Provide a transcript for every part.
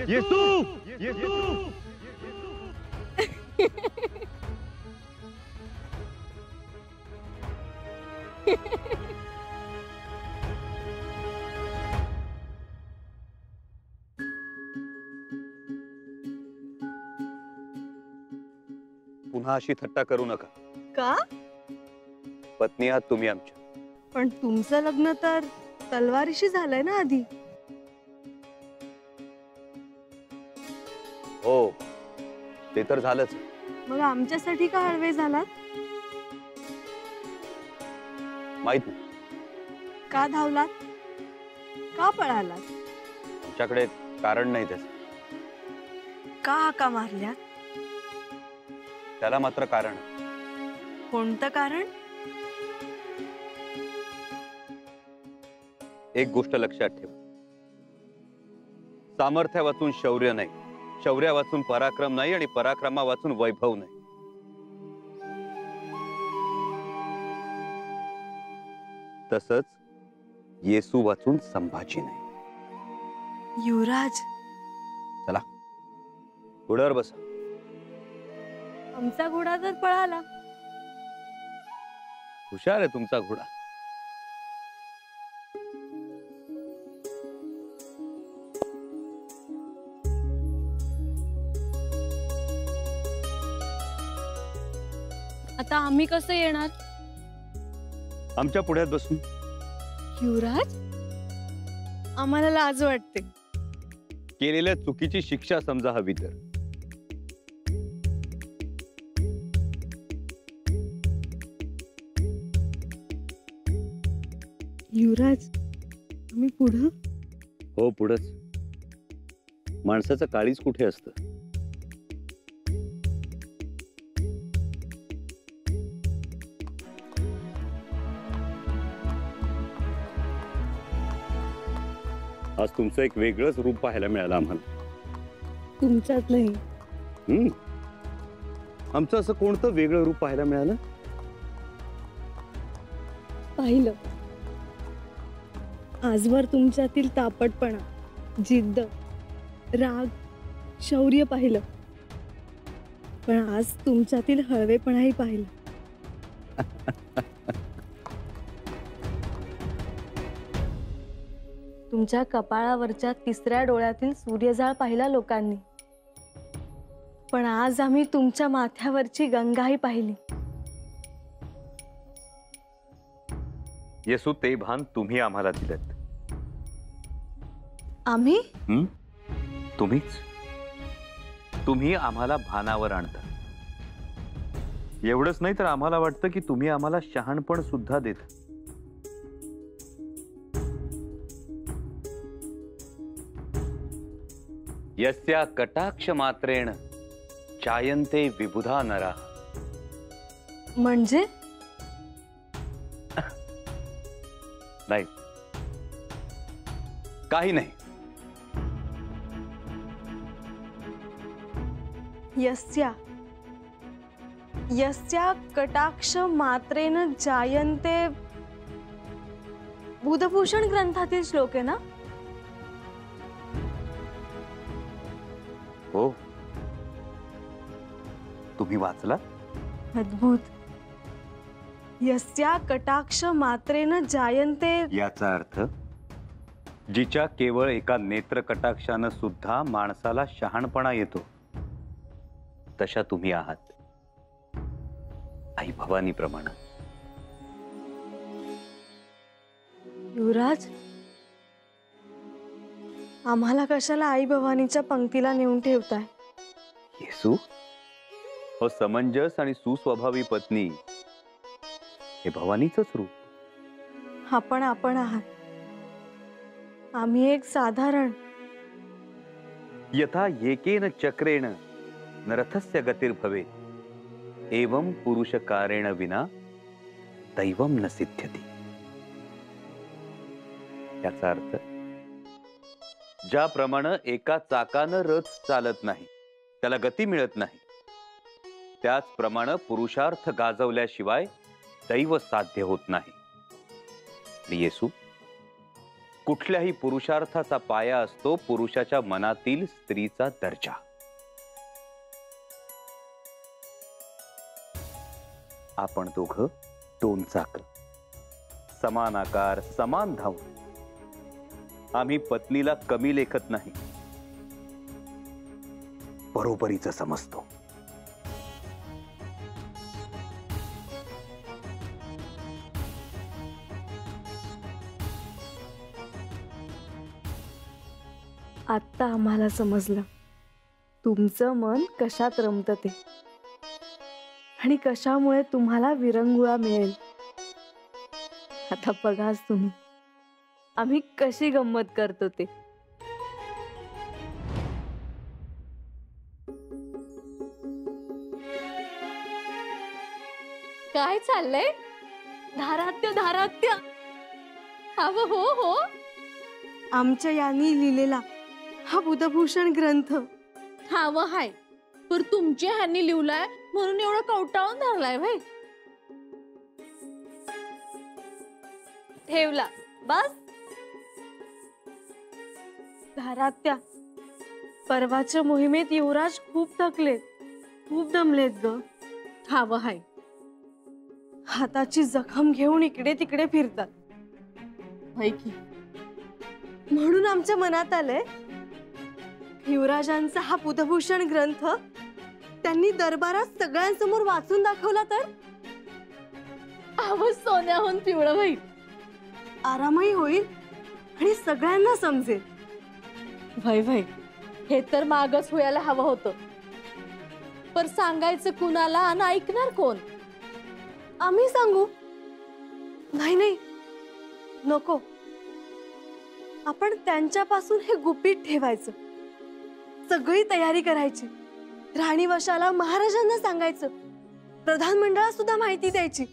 येसू येसू पुन्हा अशी थट्टा करू नका. का? पत्नी आहात तुम्ही आमच्या. पण तुमचं लग्न तर तलवारीशी झालंय ना आधी. हो ते तर झालंच. मग आमच्यासाठी का हळवे झालात? माहित नाही. का धावलात? का पळालात? आमच्याकडे कारण नाही त्याचं. का हाका मारल्या? त्याला मात्र कारण. कोणतं कारण? एक गोष्ट लक्षात ठेव. सामर्थ्य वाचून शौर्य नाही, शौर्य वाचून पराक्रम नाही आणि पराक्रमा वाचून वैभव नाही. तसंच येसू वाचून संभाजी नाही. युवराज, चला घोड्यावर बसा. आमचा घोडा तर पळाला. हुशार आहे तुमचा घोडा. आता आम्ही कसं येणार? आमच्या पुढ्यात बसून. युवराज, आम्हाला लाज वाटते. केलेल्या चुकीची शिक्षा समजा हवी तर. युवराज, आम्ही पुढं? हो पुढंच. माणसाचं काळीच कुठे असतं. आज तुमचं एक वेगळंच रूप पाहायला मिळालं आम्हाला. तुमच्यात नाही. आमचं असं कोणतं वेगळं रूप पाहायला मिळालं? पाहिलं. आजवर तुमच्यातील तापटपणा, जिद्द, राग, शौर्य पाहिलं. पण आज तुमच्यातील हळवेपणाही पाहिलं. तुमच्या कपाळावरच्या तिसऱ्या डोळ्यातील सूर्यजाळ पाहिला लोकांनी. पण आज आम्ही तुमच्या माथ्यावरची गंगाही पाहिली. येसू ते भान तुम्ही आम्हाला दिलत. आम्ही? तुम्हीच. तुम्ही आम्हाला भानावर आणता. एवढंच नाही तर आम्हाला वाटतं की तुम्ही आम्हाला शहाणपण सुद्धा देता. यस्या कटाक्ष मात्रेण चायन्ते विबुधा नरा. म्हणजे? नाही, काही नाही. यस्या कटाक्ष मात्रेन जायन्ते बुधभूषण ग्रंथातील श्लोक आहे ना? हो, तुम्ही वाचला? अद्भुत. यस्या कटाक्ष मात्रेन जायन्ते, याचा अर्थ जिच्या केवळ एका नेत्र कटाक्षानं सुद्धा माणसाला शहाणपणा येतो, तशा तुम्ही आहात. आई भवानी प्रमाणे. युवराज, आम्हाला कशाला आई भवानीच्या पंक्तीला नेऊन ठेवताय? येसू, हो समंजस आणि सुस्वभावी पत्नी हे भवानीचंच रूप. आपण आहात. आम्ही एक साधारण. यथा येकेन चक्रेण नरथस्य गतिर्भवे एवं पुरुषकारेण विना दैवम न सिद्ध्यति. याचा अर्थ ज्याप्रमाणे एका चाकानं रथ चालत नाही, त्याला गती मिळत नाही, त्याचप्रमाणे पुरुषार्थ गाजवल्याशिवाय दैव साध्य होत नाही. येसू, कुठल्याही पुरुषार्थाचा पाया असतो पुरुषाच्या मनातील स्त्रीचा दर्जा. आपण दोघं दोन चाकं, समान आकार, समान धाव. आम्ही पत्नीला कमी लेखत नाही, बरोबरीचं समजतो. आत्ता आम्हाला समजलं तुमचं मन कशात रमतं ते, आणि कशामुळे तुम्हाला विरंगुळा मिळेल. आता बघाच तुम्ही आम्ही कशी गंमत करतो ते. काय चाललंय? धारात्य धारात्य. अहो हो हो, आमच्या यांनी लिहिलेला हा बुधभूषण ग्रंथ. हाव हाय, पर तुमच्या ह्यांनी लिवलाय म्हणून एवढं कवटाळून धरलाय भाई. ठेवला बस. धारात्या, परवाच्या मोहिमेत युवराज खूप थकलेत, खूप दमलेत ग. हाव हाय, हाताची जखम घेऊन इकडे तिकडे फिरतात. भाई की म्हणून आमच्या मनात आलंय युवराजांचा हा बुधभूषण ग्रंथ त्यांनी दरबारात सगळ्यांसमोर वाचून दाखवला तर आवाज सोन्याहून पिवळं भाई. आरामही होईल आणि सगळ्यांना समजेल. भाई भाई, हे तर मागच व्हायला हवं होतं, पर सांगायचं कुणाला आणि ऐकणार कोण? आम्ही सांगू? नाही नाही, नको. आपण त्यांच्यापासून हे गुपित ठेवायचं. सगळी तयारी करायची. राणीवशाला महाराजांना सांगायचं. प्रधानमंडळात सुद्धा माहिती द्यायची.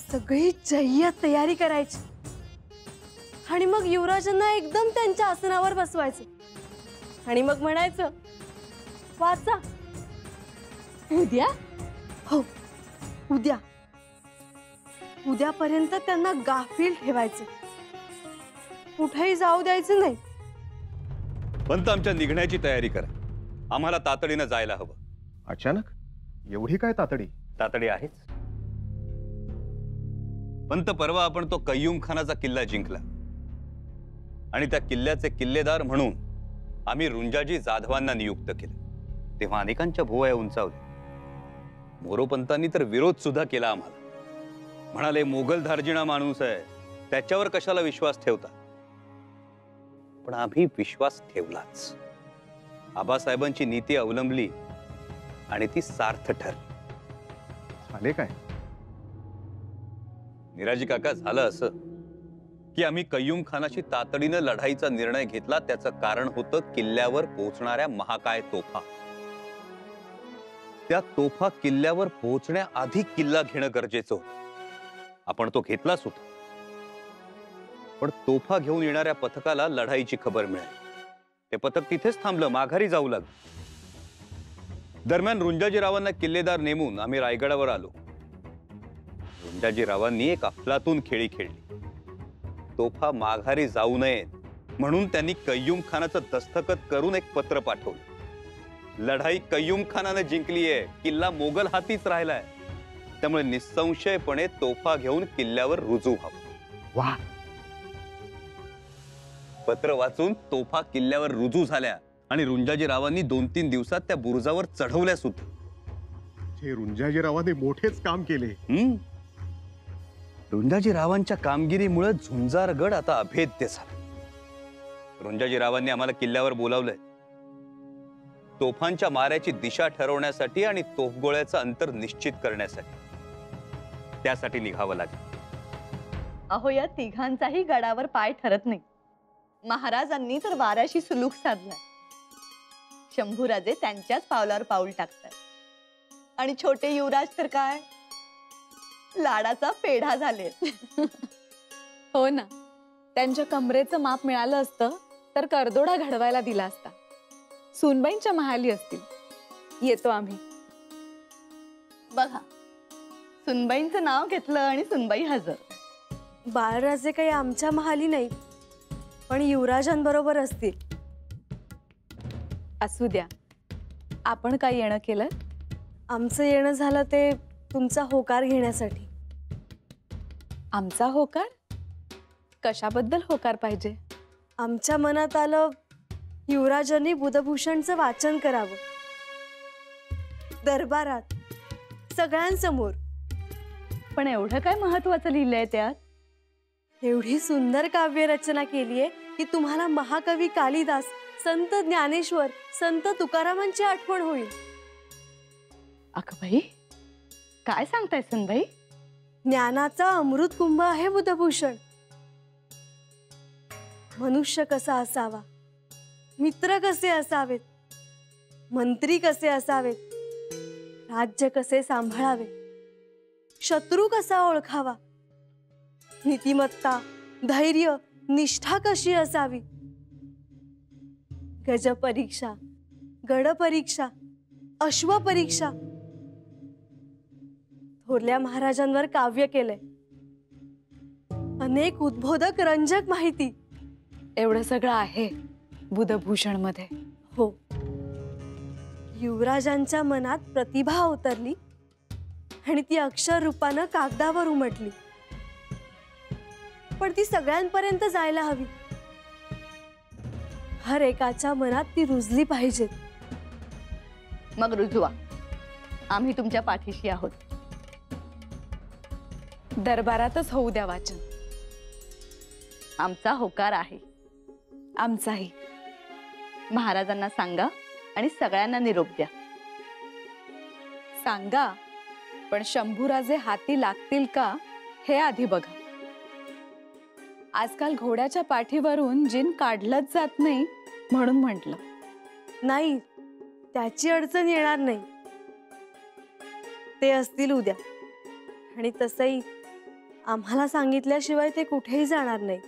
सगळी जय्यत तयारी करायची आणि मग युवराजांना एकदम त्यांच्या आसनावर बसवायचं आणि मग म्हणायचं, वाचा. उद्या? हो, उद्या. उद्यापर्यंत त्यांना गाफील ठेवायचं. कुठेही जाऊ द्यायचं नाही. पंत, आमच्या निघण्याची तयारी करा. आम्हाला तातडीनं जायला हवं. अचानक एवढी काय तातडी? तातडी आहेच. पंत, परवा आपण तो कय्यूम खानाचा किल्ला जिंकला आणि त्या किल्ल्याचे किल्लेदार म्हणून आम्ही रुंजाजी जाधवांना नियुक्त केलं. तेव्हा अनेकांच्या भुवया उंचावल्या. मोरोपंतांनी तर विरोध सुद्धा केला आम्हाला. म्हणाले, मोगल धार्जिणा माणूस आहे, त्याच्यावर कशाला विश्वास ठेवता? पण आम्ही विश्वास ठेवलाच. आबासाहेबांची नीती अवलंबली आणि ती सार्थ ठरली. झाले काय? निराजी काका, झालं असं की आम्ही कय्यूम खानाशी तातडीनं लढाईचा निर्णय घेतला. त्याचं कारण होतं किल्ल्यावर पोहोचणाऱ्या महाकाय तोफा. त्या तोफा किल्ल्यावर पोहोचण्याआधी किल्ला घेणं गरजेचं होतं. आपण तो घेतलाच होता, पण तोफा घेऊन येणाऱ्या पथकाला लढाईची खबर मिळाली. ते पथक तिथेच थांबलं, माघारी जाऊ लागलं. दरम्यान रुंजाजीरावांना किल्लेदार नेमून आम्ही रायगडावर आलो. रुंजाजीरावांनी एक अफलातून खेळी खेळली. तोफा माघारी जाऊ नयेत म्हणून त्यांनी कय्यूम खानाचं दस्तखत करून एक पत्र पाठवलं. लढाई कय्यूम खानाने जिंकलीये, किल्ला मोगल हातीच राहिलाय, त्यामुळे निसंशयपणे तोफा घेऊन किल्ल्यावर रुजू व्हावं. वाह! पत्र वाचून तोफा किल्ल्यावर रुजू झाल्या आणि रुंजाजीरावांनी 2-3 दिवसात त्या बुरुजावर चढवल्या सुद्धा. हे रुंजाजीरावांनी मोठेच काम केले. रुंजाजीरावांच्या कामगिरीमुळे झुंजारगड आता अभेद्य झाला. रुंजाजीरावांनी आम्हाला किल्ल्यावर बोलावलंय. तोफांच्या माऱ्याची दिशा ठरवण्यासाठी आणि तोफगोळ्याचं अंतर निश्चित करण्यासाठी. त्यासाठी निघावं लागेल. अहो, या तिघांचाही गडावर पाय ठरत नाही. महाराजांनी तर वाऱ्याशी सुलूक साधलाय. शंभूराजे त्यांच्याच पावलावर पाऊल टाकतात आणि छोटे युवराज तर काय लाडाचा पेढा झाले. हो ना, त्यांच्या कमरेचं माप मिळालं असतं तर करदोडा घडवायला दिला असता. सुनबाईंच्या महाली असतील. येतो आम्ही. बघा, सुनबाईंचं नाव घेतलं आणि सुनबाई हजर. बाळराजे काही आमच्या महाली नाही, पण युवराजांबरोबर असतील. असू द्या. आपण काय येणं केलं? आमचं येणं झालं ते तुमचा होकार घेण्यासाठी. आमचा होकार? कशाबद्दल होकार पाहिजे? आमच्या मनात आलं युवराजांनी बुधभूषणचं वाचन करावं दरबारात, सगळ्यांसमोर. पण एवढं काय महत्वाचं लिहिलंय त्यात? एवढी सुंदर काव्यरचना केलीये की तुम्हाला महाकवी कालिदास, संत ज्ञानेश्वर, संत तुकारामांची आठवण होईल. अगं बाई, काय सांगताय सुनबाई? ज्ञानाचा अमृत कुंभ आहे बुधभूषण. मनुष्य कसा असावा, मित्र कसे असावेत, मंत्री कसे असावेत, राज्य कसे सांभाळावे, शत्रू कसा ओळखावा, नीतिमत्ता, धैर्य, निष्ठा कशी असावी, गज परीक्षा, गड परीक्षा, अश्व परीक्षा. थोरल्या महाराजांवर काव्य केलंय. अनेक उद्बोधक रंजक माहिती. एवढं सगळं आहे बुधभूषण मध्ये. हो, युवराजांच्या मनात प्रतिभा अवतरली आणि ती अक्षर रूपानं कागदावर उमटली. पण ती सगळ्यांपर्यंत जायला हवी. हर एकाच्या मनात ती रुजली पाहिजेत. मग रुजवा, आम्ही तुमच्या पाठीशी आहोत. दरबारातच होऊ द्या वाचन. आमचा होकार आहे. आमचाही. महाराजांना सांगा आणि सगळ्यांना निरोप द्या. सांगा, पण शंभूराजे हाती लागतील का हे आधी बघा. आजकाल घोड्याच्या पाठीवरून जिन काढलंच जात नाही म्हणून म्हटलं. नाही, त्याची अडचण येणार नाही. ते असतील उद्या, आणि तसंही आम्हाला सांगितल्याशिवाय ते कुठेही जाणार नाही.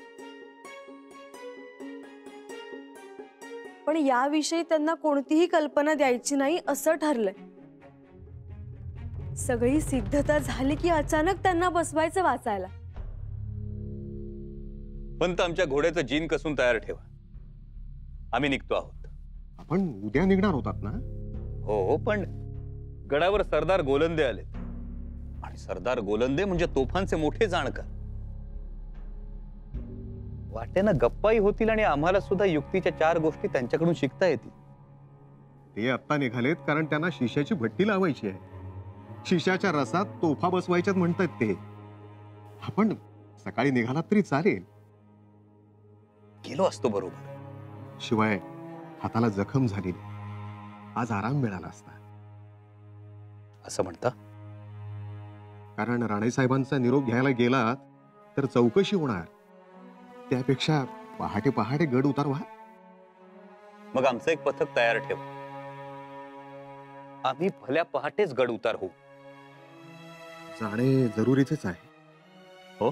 पण याविषयी त्यांना कोणतीही कल्पना द्यायची नाही असं ठरलंय. सगळी सिद्धता झाली की अचानक त्यांना बसवायचं वाचायला. पंत, आमच्या घोड्याचं जीन कसून तयार ठेवा. आम्ही निघतो आहोत. आपण उद्या निघणार होतात ना? हो, पण गडावर सरदार गोलंदे आलेत. आणि सरदार गोलंदे म्हणजे तोफांचे मोठे जाणकार. वाटेनं गप्पाही होतील आणि आम्हाला सुद्धा युक्तीच्या 4 गोष्टी त्यांच्याकडून शिकता येतील. ते आत्ता निघालेत कारण त्यांना शिष्याची भट्टी लावायची आहे. शिष्याच्या रसात तोफा बसवायच्यात म्हणतात ते. आपण सकाळी निघालात तरी चालेल. गेलो असतो बरोबर. शिवाय हाताला जखम झालेली, आज आराम मिळाला असता. असं म्हणता? कारण राणेसाहेबांचा निरोप घ्यायला गेलात तर चौकशी होणार. त्यापेक्षा पहाटे पहाटे गड उतारवा. मग आमचं एक पथक तयार ठेव. आम्ही भल्या पहाटेच गड उतार होऊ. जाणे जरुरीचेच आहे. हो,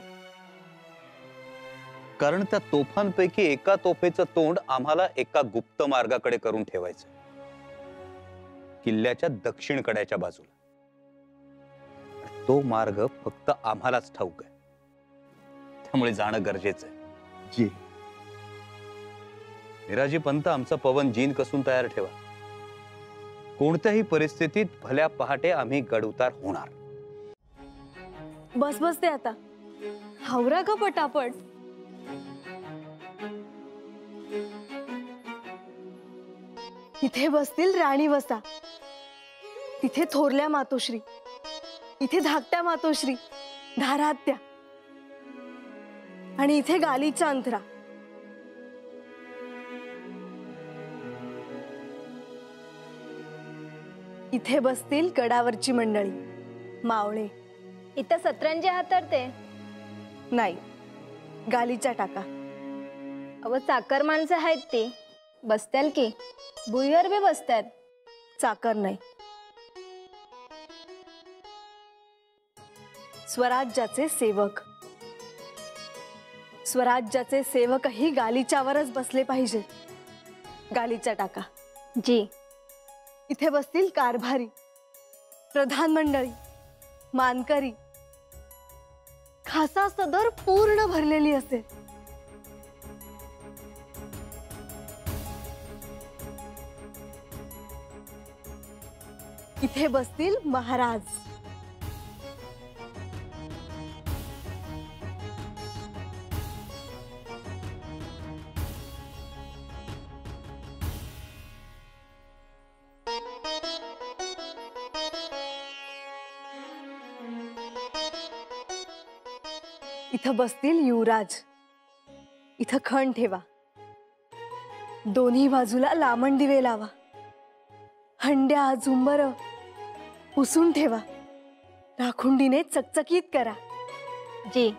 कारण त्या तोफांपैकी एका तोफेचं तोंड आम्हाला एका गुप्त मार्गाकडे करून ठेवायचं, किल्ल्याच्या दक्षिण कड्याच्या बाजूला. तो मार्ग फक्त आम्हालाच ठाऊक आहे, त्यामुळे जाणं गरजेचं आहे. जी. निराजी पंत, आमचा पवन जीन कसून तयार ठेवा. कोणत्याही परिस्थितीत भल्या पहाटे आम्ही गड उतार होणार. बस बस ते आता. हावरा का पटापट. इथे बसतील राणी वसा, तिथे थोरल्या मातोश्री, इथे धाकट्या मातोश्री, धारात्या, आणि इथे गालीचा अंतरा. इथे बसतील गडावरची मंडळी, मावळे. इथं सतरंजी हातरते. नाही, गालीचा टाका. अव चाकर माणसं आहेत ती, बसत्याल की. भुईवर बी बसतात. चाकर नाही, स्वराज्याचे सेवक. स्वराज्याचे सेवकही गालिच्यावरच बसले पाहिजे. गालिचा टाका. जी. इथे बसतील कारभारी, प्रधान मंडळी, मानकरी. खासा सदर पूर्ण भरलेली असेल. इथे बसतील महाराज. इथं बसतील युवराज. इथं खण ठेवा. दोन्ही बाजूला लामण दिवे लावा. हंड्या झुंबर पुसून ठेवा. राखुंडीने चकचकीत करा. जी.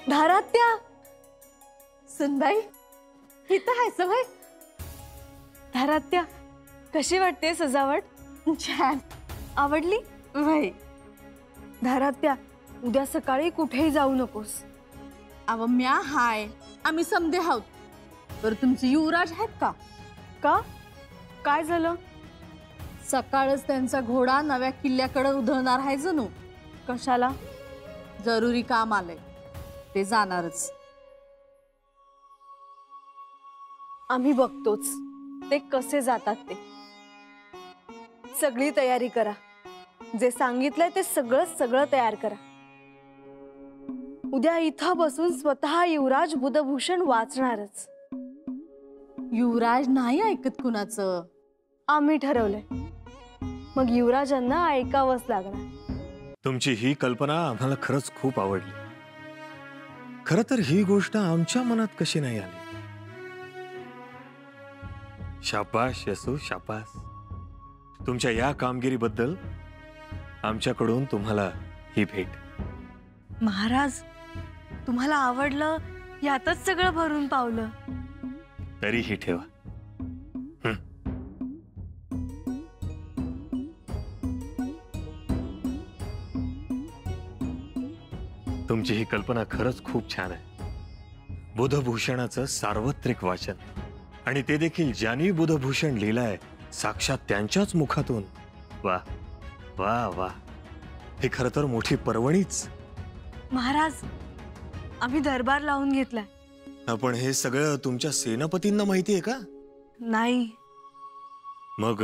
धारात्या, सुनबाई इथं आहे सवय. धारात्या, कशी वाटते सजावट? छान. आवडली? वय. धारात्या, उद्या सकाळी कुठेही जाऊ नकोस. अव म्या हाय, आम्ही समधे आहोत. तर तुमचे युवराज आहेत का? का? काय झालं? सकाळच त्यांचा घोडा नव्या किल्ल्याकडे उधळणार आहे जणू. कशाला? जरुरी काम आलंय, ते जाणारच. आम्ही बघतोच ते कसे जातात ते. सगळी तयारी करा. जे सांगितलंय ते सगळं तयार करा. उद्या इथं बसून स्वतः युवराज बुधभूषण वाचणारच. युवराज नाही ऐकत कुणाचं. आम्ही ठरवलंय. मग युवराजांना ऐकावंच लागणार. तुमची ही कल्पना आम्हाला खरंच खूप आवडली. खरं तर ही गोष्ट आमच्या मनात कशी नाही आली. शाबाश यसू, शाबास. तुमच्या या कामगिरीबद्दल आमच्याकडून तुम्हाला ही भेट. महाराज, तुम्हाला आवडलं यातच सगळं भरून पावलं. तरीही ठेवा. तुमची ही कल्पना खरंच खूप छान आहे. बुधभूषणाचं सार्वत्रिक वाचन, आणि ते देखील ज्यांनी बुधभूषण लिहिलंय साक्षात त्यांच्याच मुखातून. वा वा वा, हे खरं तर मोठी पर्वणीच. महाराज, आम्ही दरबार लावून घेतलाय. पण हे सगळं तुमच्या सेनापतींना माहिती आहे का? नाही. मग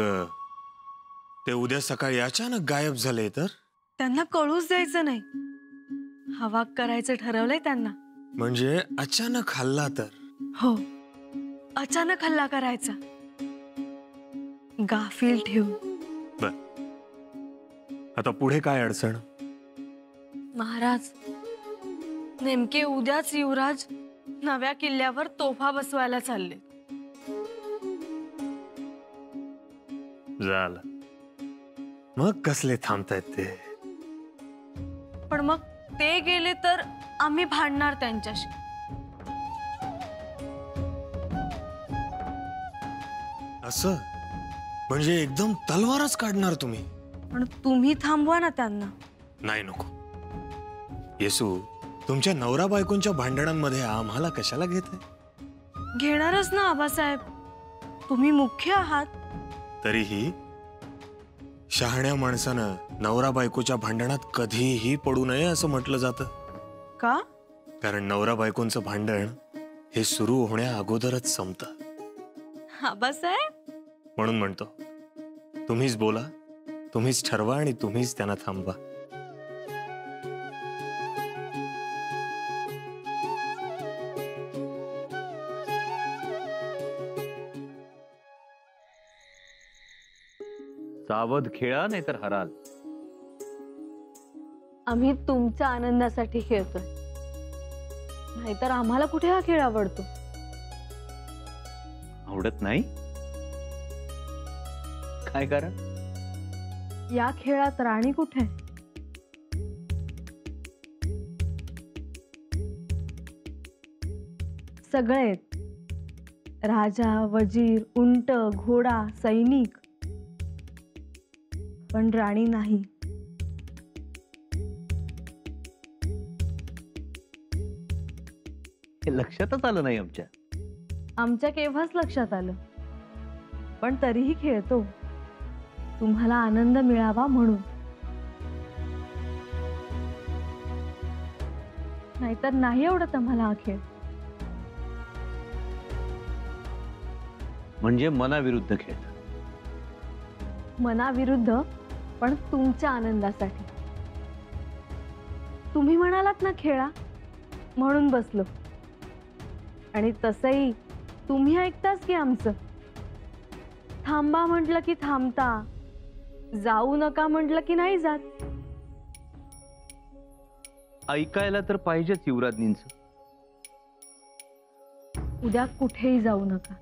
ते उद्या सकाळी अचानक गायब झाले तर? त्यांना कळूच द्यायचं नाही. हवा करायचं ठरवलंय त्यांना. म्हणजे अचानक हल्ला तर? हो, अचानक हल्ला करायचा. गाफील ठेवून. बर, आता पुढे काय अडचण? महाराज, नेमके उद्याच युवराज नव्या किल्ल्यावर तोफा बसवायला चालले. झालं. मग कसले थांबतायत ते? पण मग ते गेले तर आम्ही भांडणार त्यांच्याशी. असं म्हणजे एकदम तलवारच काढणार तुम्ही? पण तुम्ही थांबवा ना त्यांना. नाही, नको. येसू, तुमच्या नवरा बायकोंच्या भांडणांमध्ये आम्हाला कशाला घेताय? घेणारच ना आबासाहेब. तुम्ही मुख्य आहात. तरीही शहाण्या माणसानं नवरा बायकोच्या भांडणात कधीही पडू नये असं म्हटलं जातं. का? कारण नवरा बायकोंचं भांडण हे सुरू होण्या अगोदरच संपतं. आबासाहेब, म्हणून म्हणतो, तुम्हीच बोला, तुम्हीच ठरवा आणि तुम्हीच त्यांना थांबवा. सावध खेळा, नाहीतर हराल. आम्ही तुमच्या आनंदासाठी खेळतोय, नाहीतर आम्हाला कुठे हा खेळ आवडतो. आवडत नाही? काय कारण? या खेळात राणी कुठे? सगळे राजा, वजीर, उंट, घोडा, सैनिक, पण राणी नाही. हे लक्षातच आलं नाही आमच्या. आमच्या केव्हाच लक्षात आलं, पण तरीही खेळतो, तुम्हाला आनंद मिळावा म्हणून. नाहीतर नाही आवडत आम्हाला हा खेळ. म्हणजे मनाविरुद्ध खेळ. मनाविरुद्ध पण तुमच्या आनंदासाठी. तुम्ही म्हणालात ना खेळा, म्हणून बसलो. आणि तसंही तुम्ही ऐकताच की आमचं. थांबा म्हटलं की थांबता, जाऊ नका म्हटलं की नाही जात. ऐकायला तर पाहिजेच युवराजनींचं. उद्या कुठेही जाऊ नका.